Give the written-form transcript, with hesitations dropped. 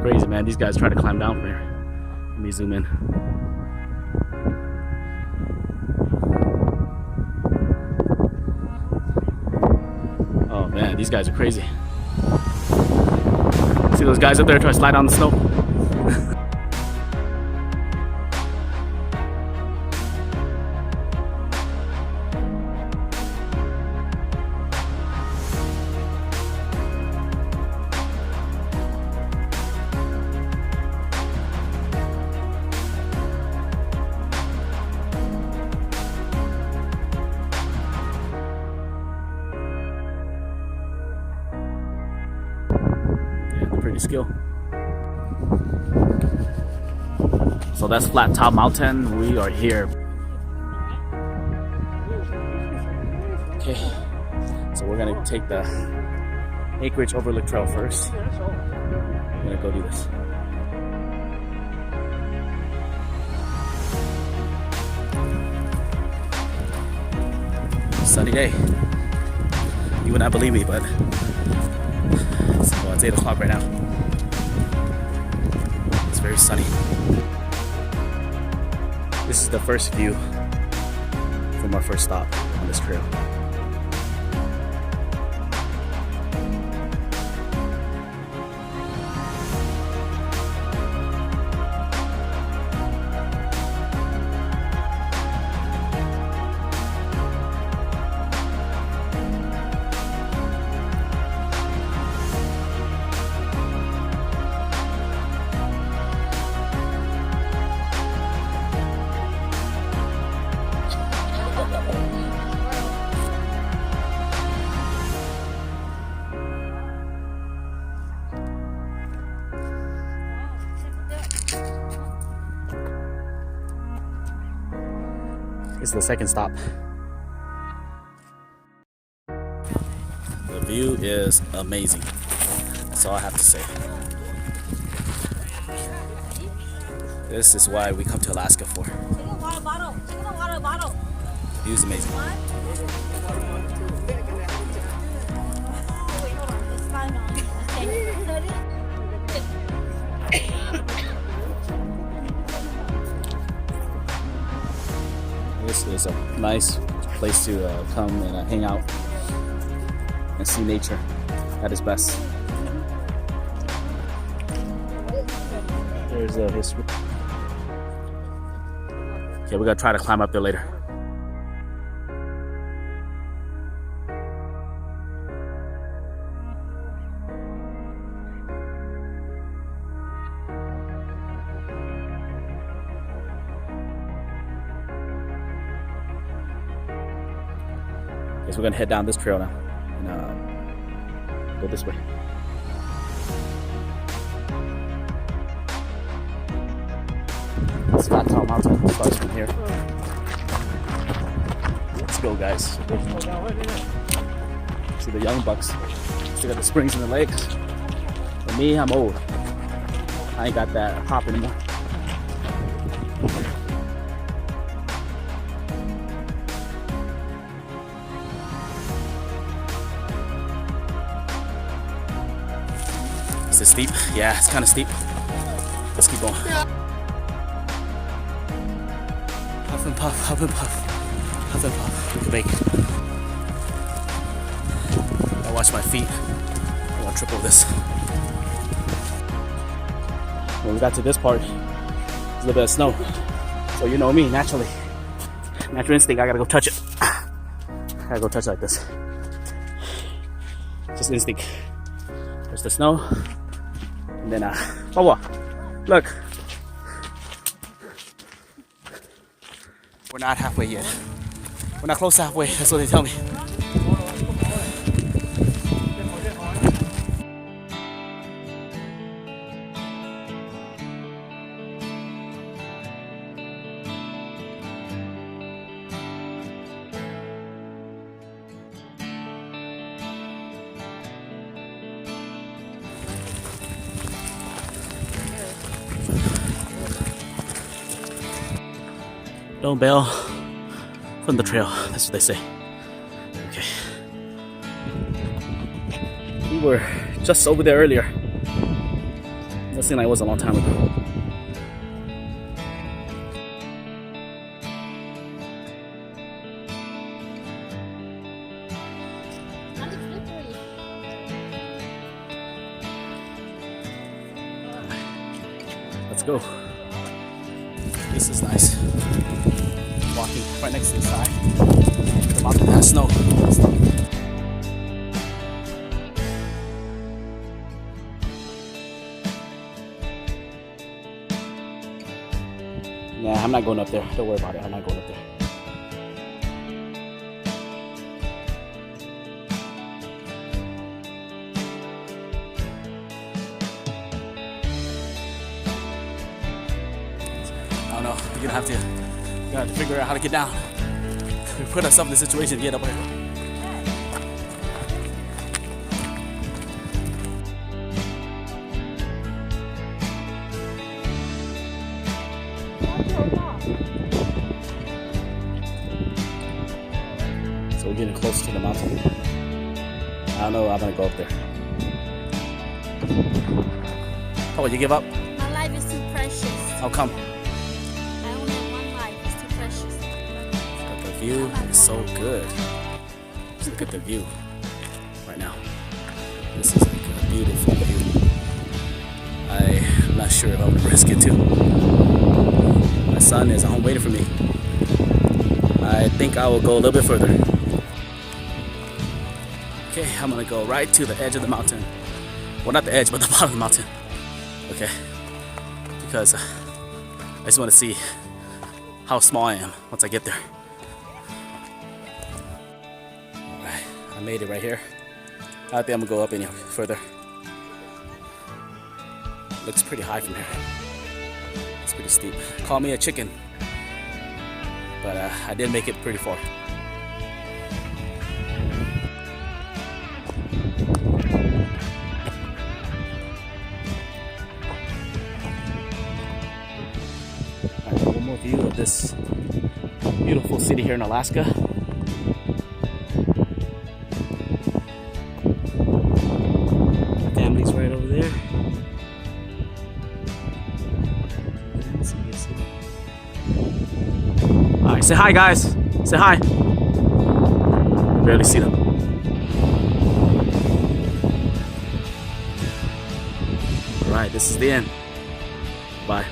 crazy, man. These guys try to climb down from here. Let me zoom in. Oh man, these guys are crazy. See those guys up there trying to slide down the snow? Pretty skill. So that's Flat Top Mountain. We are here. Okay, so we're gonna take the Acreage Overlook Trail first. I'm gonna go do this. Sunny day. You would not believe me, but well, it's 8 o'clock right now. It's very sunny. This is the first view from our first stop on this trail. This is the second stop. The view is amazing. That's all I have to say. This is why we come to Alaska for. The view is amazing. This is a nice place to come and hang out and see nature at its best. There's a history. Okay, we're gonna try to climb up there later. So we're gonna head down this trail now and go this way. It's Flat Top Mountain. It starts from here. Let's go, guys. See the young bucks. Still got the springs in the legs. For me, I'm old. I ain't got that hop anymore. Is it steep? Yeah, it's kind of steep. Let's keep going. Puff and puff, puff and puff, puff and puff. We can make it. I watch my feet. I won't trip over this. When we got to this part, there's a little bit of snow. So you know me, naturally. Natural instinct, I gotta go touch it. I gotta go touch it like this. Just instinct. There's the snow. And then, Bubba, look. We're not halfway yet. We're not close to halfway, that's what they tell me. Don't bail from the trail, that's what they say. Okay. We were just over there earlier. That seemed like it was a long time ago. Let's go. This is nice. Walking right next to the side. The mountain has snow. Yeah, I'm not going up there. Don't worry about it. I'm not going up there. I don't know. You're gonna have to figure out how to get down. We put ourselves in the situation to get up here. So we're getting close to the mountain. I don't know. I'm gonna go up there. Oh, you give up? My life is too precious. How come? I only have one life. It's too precious. But the view is so good. Just look at the view right now. This is like a beautiful view. I'm not sure if I'm gonna risk it too. My son is at home waiting for me. I think I will go a little bit further. Okay, I'm gonna go right to the edge of the mountain. Well, not the edge, but the bottom of the mountain. Okay, because I just want to see how small I am once I get there. Alright, I made it right here. I think I'm gonna go up any further. Looks pretty high from here. It's pretty steep. Call me a chicken, but I did make it pretty far. One more view of this beautiful city here in Alaska. Family's right over there. Alright, say hi guys. Say hi. Barely see them. Alright, this is the end. Bye.